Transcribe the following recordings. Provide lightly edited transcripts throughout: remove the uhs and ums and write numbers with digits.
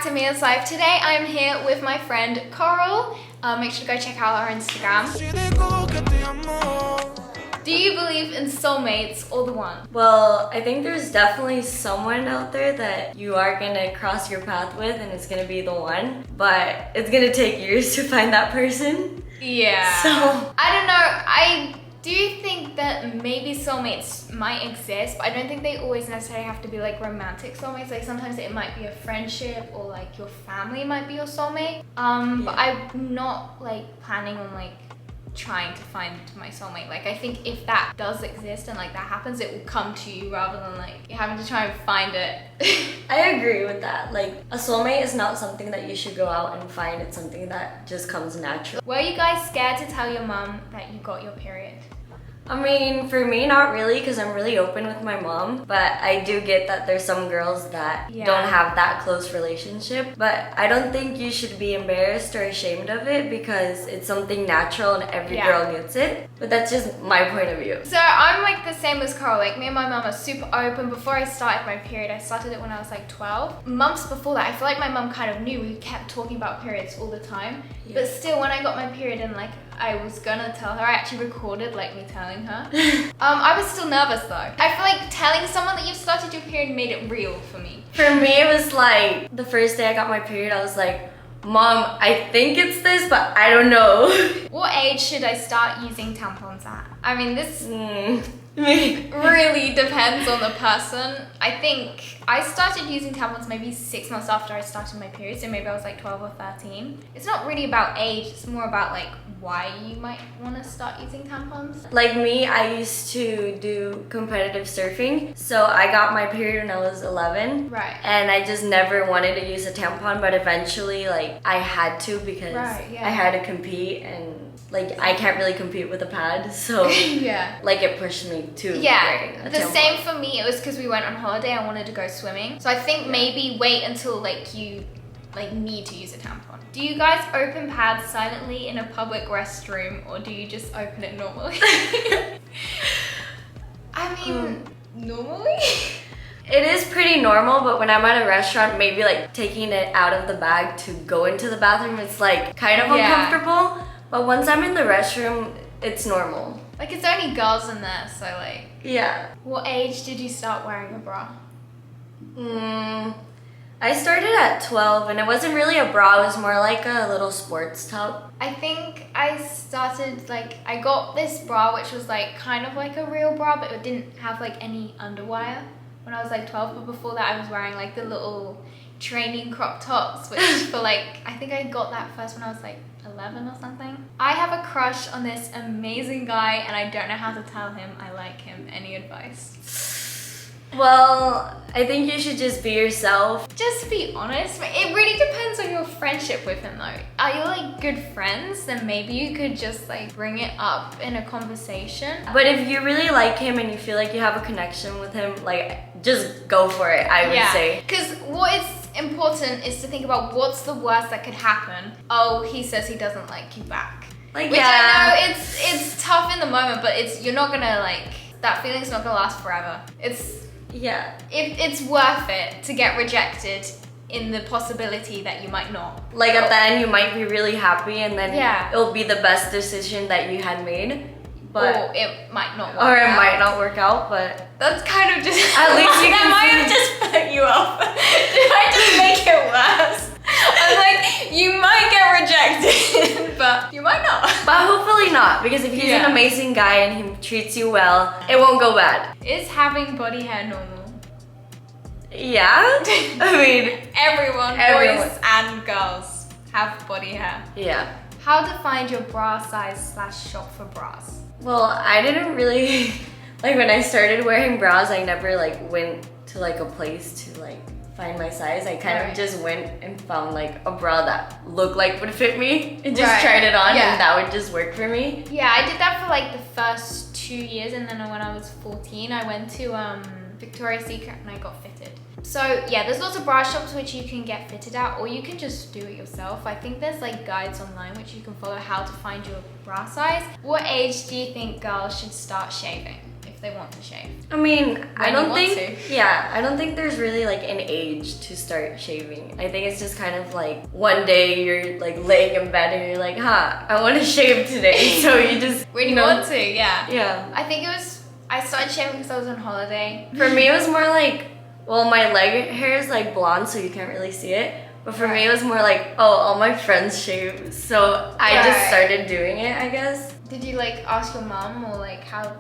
to Mia's Life. Today I'm here with my friend Coral. Make sure to go check out our Instagram. Do you believe in soulmates or the one? Well, I think there's definitely someone out there that you are gonna cross your path with and it's gonna be the one, but it's gonna take years to find that person. Yeah. So I don't know. I do think that maybe soulmates might exist, but I don't think they always necessarily have to be like romantic soulmates. Like sometimes it might be a friendship or like your family might be your soulmate. But I'm not like planning on like trying to find my soulmate. Like I think if that does exist and like that happens, it will come to you rather than like you having to try and find it. I agree with that. Like a soulmate is not something that you should go out and find. It's something that just comes natural. Were you guys scared to tell your mum that you got your period? I mean, for me, not really, because I'm really open with my mom. But I do get that there's some girls that don't have that close relationship. But I don't think you should be embarrassed or ashamed of it because it's something natural and every girl gets it. But that's just my point of view. So I'm like the same as Coral. Like me and my mum are super open. Before I started my period, I started it when I was like 12. Months before that, I feel like my mum kind of knew. We kept talking about periods all the time. But still, when I got my period and like I was gonna tell her, I actually recorded like me telling her. I was still nervous though. I feel like telling someone that you've started your period made it real for me. For me, it was like the first day I got my period, I was like, Mom, I think it's this, but I don't know. What age should I start using tampons at? I mean, this really depends on the person. I think I started using tampons maybe 6 months after I started my period, so maybe I was like 12 or 13. It's not really about age, it's more about like why you might want to start using tampons. Like me, I used to do competitive surfing, so I got my period when I was 11. Right. And I just never wanted to use a tampon, but eventually like I had to because I had to compete and like I can't really compete with a pad, so like it pushed me to wearing a tampon. Same for me. It was because we went on holiday. I wanted to go swimming, so I think maybe wait until like you like need to use a tampon. Do you guys open pads silently in a public restroom or do you just open it normally? I mean, normally? It is pretty normal, but when I'm at a restaurant, maybe like taking it out of the bag to go into the bathroom, it's like kind of uncomfortable. But once I'm in the restroom, it's normal. Like it's only girls in there, so like... Yeah. What age did you start wearing a bra? I started at 12 and it wasn't really a bra, it was more like a little sports top. I think I started like, I got this bra which was like kind of like a real bra, but it didn't have like any underwire when I was like 12, but before that I was wearing like the little training crop tops, which for like, I think I got that first when I was like 11 or something. I have a crush on this amazing guy and I don't know how to tell him I like him. Any advice? Well, I think you should just be yourself. Just be honest. It really depends on your friendship with him though. Are you like good friends? Then maybe you could just like bring it up in a conversation. But if you really like him and you feel like you have a connection with him, like just go for it, I would say. Because what is important is to think about what's the worst that could happen. Oh, he says he doesn't like you back. Like, which I know it's tough in the moment, but you're not gonna like, that feeling's not gonna last forever. It's worth it to get rejected in the possibility that you might not. Like at the end you might be really happy and then it'll be the best decision that you had made. But or it might not work out. Or it out. might not work out, but that's kind of just at least you that might have just put you off. Did I just make it worse? I'm like, you might get rejected, but you might not. But hopefully not, because if he's an amazing guy and he treats you well, it won't go bad. Is having body hair normal? Yeah? I mean, everyone, boys and girls, have body hair. Yeah. How to find your bra size / shop for bras? Well, I didn't really, like when I started wearing bras, I never like went to like a place to like find my size. I kind of just went and found like a bra that looked like would fit me and just tried it on and that would just work for me. Yeah, I did that for like the first 2 years, and then when I was 14, I went to Victoria's Secret and I got fitted. So yeah, there's lots of bra shops which you can get fitted at, or you can just do it yourself. I think there's like guides online which you can follow how to find your bra size. What age do you think girls should start shaving if they want to shave? I mean, I don't want think there's really like an age to start shaving. I think it's just kind of like one day you're like laying in bed and you're like, I want to shave today. So you just when you want to, yeah. Yeah. I think I started shaving because I was on holiday. For me, it was more like, well, my leg hair is like blonde, so you can't really see it. But for me, it was more like, all my friends shave, so I just started doing it, I guess. Did you like ask your mom or like how?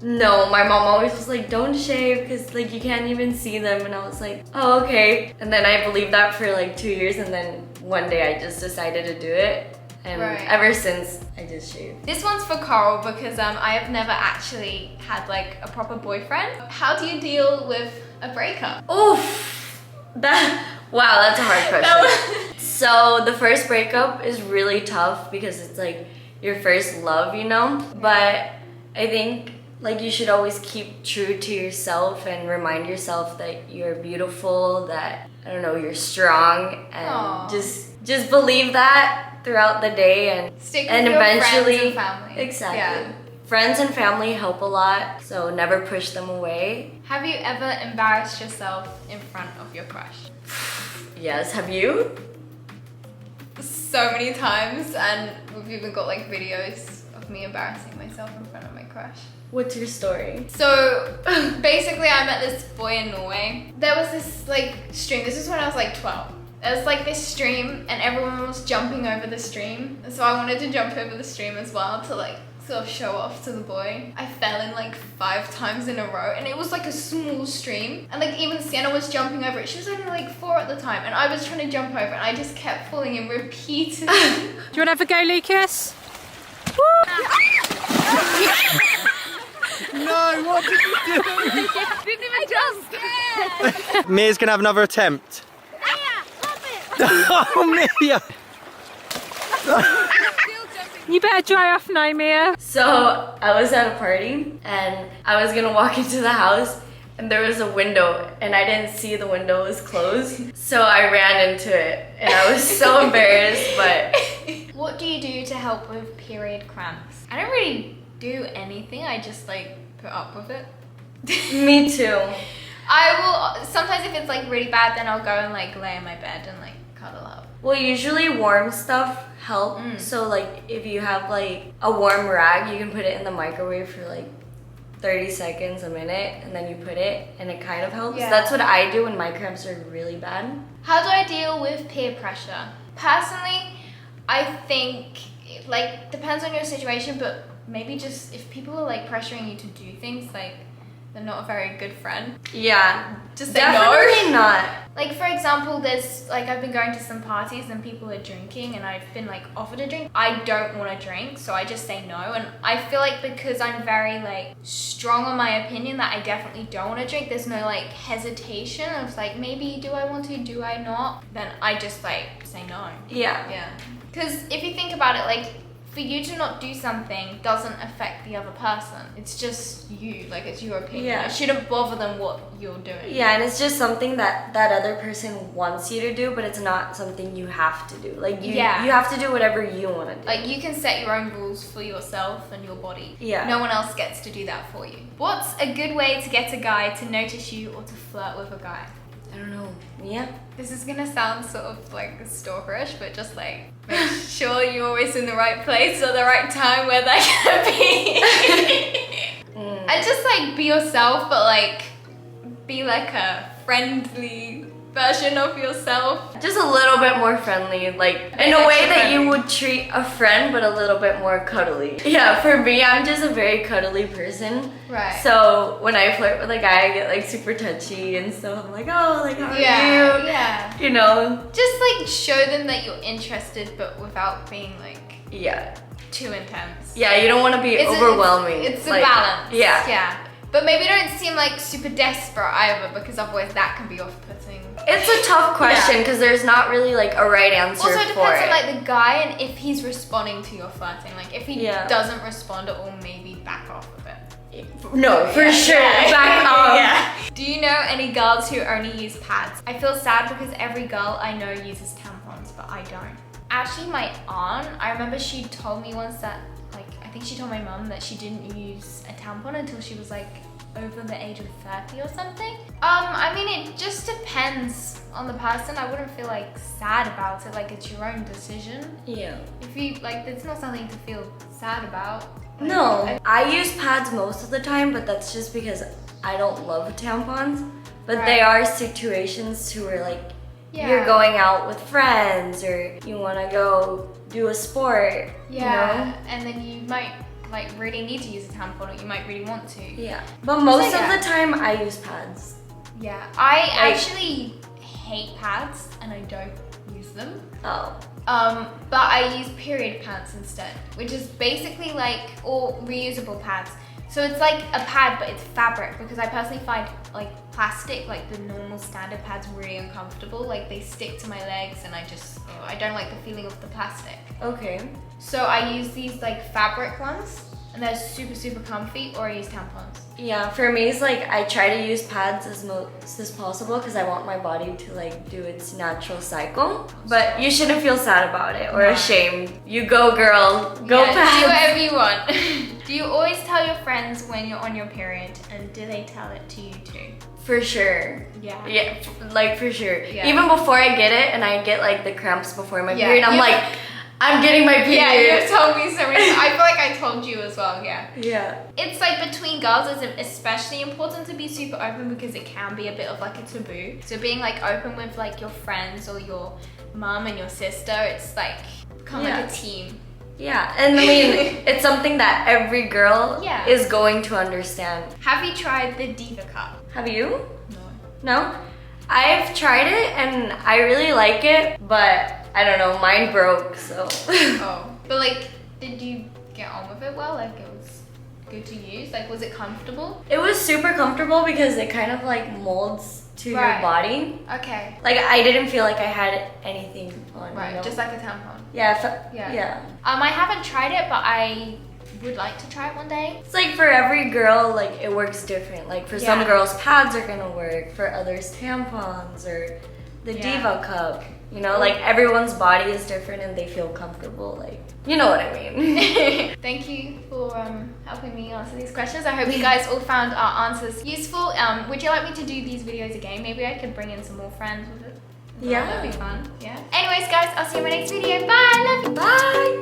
No, my mom always was like, don't shave because like you can't even see them, and I was like, oh, okay. And then I believed that for like 2 years, and then one day I just decided to do it. And ever since, I just shave. This one's for Coral because I have never actually had like a proper boyfriend. How do you deal with a breakup? Oof, wow, that's a hard question. So the first breakup is really tough because it's like your first love, you know? But I think like you should always keep true to yourself and remind yourself that you're beautiful, that, I don't know, you're strong, and just believe that throughout the day, and stick with your eventually friends and family. Exactly. Yeah. Friends and family help a lot, so never push them away. Have you ever embarrassed yourself in front of your crush? Yes, have you? So many times, and we've even got like videos of me embarrassing myself in front of my crush. What's your story? So basically I met this boy in Norway. There was this like stream, this is when I was like 12. There was like this stream and everyone was jumping over the stream. So I wanted to jump over the stream as well to like sort of show off to the boy. I fell in like 5 times in a row, and it was like a small stream. And like even Sienna was jumping over it. She was only like 4 at the time, and I was trying to jump over it, and I just kept falling in repeatedly. Do you want to have a go, Lucas? No, what did you do? I just scared. Mia's gonna have another attempt. Oh, Mia! You better dry off now, Mia. So I was at a party and I was gonna walk into the house, and there was a window and I didn't see the window was closed. So I ran into it and I was so embarrassed, but... What do you do to help with period cramps? I don't really do anything, I just like put up with it. Me too. I will, sometimes if it's like really bad, then I'll go and like lay in my bed and like cuddle up. Well, usually warm stuff help. So like if you have like a warm rag, you can put it in the microwave for like 30 seconds, a minute, and then you put it and it kind of helps. Yeah. That's what I do when my cramps are really bad. How do I deal with peer pressure? Personally, I think it like depends on your situation, but maybe just if people are like pressuring you to do things, like they're not a very good friend. Yeah, Just say definitely no. not. Like for example, there's like I've been going to some parties and people are drinking and I've been like offered a drink. I don't want to drink, so I just say no. And I feel like because I'm very like strong on my opinion that I definitely don't want to drink, there's no like hesitation of like maybe do I want to, do I not? Then I just like say no. Yeah. Yeah. Because if you think about it, like for you to not do something doesn't affect the other person. It's just you, like it's your opinion. Yeah. It shouldn't bother them what you're doing. Yeah, and it's just something that that other person wants you to do, but it's not something you have to do. Like you have to do whatever you want to do. Like you can set your own rules for yourself and your body. Yeah. No one else gets to do that for you. What's a good way to get a guy to notice you or to flirt with a guy? I don't know. Yeah. This is gonna sound sort of like stalkerish, but just like make sure you're always in the right place or the right time where they're gonna be. And just like be yourself, but like be like a friendly version of yourself. Just a little bit more friendly, like in a way that you would treat a friend, but a little bit more cuddly. Yeah, for me, I'm just a very cuddly person. Right. So when I flirt with a guy, I get like super touchy and stuff. I'm like, oh, like how are you? Yeah. You know? Just like show them that you're interested, but without being like too intense. Yeah, you don't want to be overwhelming. It's a like, balance. Yeah. Yeah. But maybe don't seem like super desperate either, because otherwise that can be off-putting. It's a tough question because there's not really like a right answer Also, it for depends it. on like the guy and if he's responding to your flirting. Like if he doesn't respond at all, maybe back off a bit. No, for sure. Back off. Do you know any girls who only use pads? I feel sad because every girl I know uses tampons, but I don't. Actually, my aunt, I remember she told me once that, like, I think she told my mum that she didn't use a tampon until she was like over the age of 30 or something. I mean, it just depends on the person. I wouldn't feel like sad about it, like it's your own decision. Yeah. If you like, it's not something to feel sad about. Like, No, I use pads most of the time, but that's just because I don't love tampons. But Right. there are situations to where like Yeah. you're going out with friends or you want to go do a sport. Yeah, and then you might like really need to use a tampon, or you might really want to. Yeah. But most So, of yeah. the time I use pads. Yeah, I actually hate pads and I don't use them. Oh. But I use period pants instead, which is basically like all reusable pads. So it's like a pad, but it's fabric, because I personally find like plastic, like the normal standard pads, really uncomfortable. Like they stick to my legs and I don't like the feeling of the plastic. Okay. So I use these like fabric ones and they're super, super comfy, or I use tampons. Yeah, for me it's like I try to use pads as most as possible because I want my body to like do its natural cycle. But you shouldn't feel sad about it or No. ashamed. You go girl, go Yeah, pads. do whatever you want. Do you always tell your friends when you're on your period, and do they tell it to you too? For sure. Yeah. Yeah, like for sure. Yeah. Even before I get it and I get like the cramps before my Yeah, period, I'm you- like, I'm getting my period. Yeah, you've told me so many times. I feel like I told you as well, yeah. Yeah. It's like between girls, it's especially important to be super open because it can be a bit of like a taboo. So being like open with like your friends or your mum and your sister, it's like become Yeah. like a team. Yeah, and I mean, it's something that every girl Yeah. is going to understand. Have you tried the Diva cup? Have you? No. No? I've tried it and I really like it, but I don't know, mine broke, so. Oh. But like, did you get on with it well? Like it was good to use? Like was it comfortable? It was super comfortable because it kind of like molds to your Right. body. Okay. Like I didn't feel like I had anything on. Right, you know? just like a tampon. Yeah, Yeah. yeah. I haven't tried it, but I would like to try it one day. It's like for every girl, like it works different. Like for some Yeah. girls, pads are gonna work. For others, tampons or the Yeah. Diva cup. You know, like everyone's body is different and they feel comfortable. Like, you know what I mean. Thank you for helping me answer these questions. I hope you guys all found our answers useful. Would you like me to do these videos again? Maybe I could bring in some more friends with it. Yeah. That'd be fun. Yeah. Anyways, guys, I'll see you in my next video. Bye. Love you. Bye.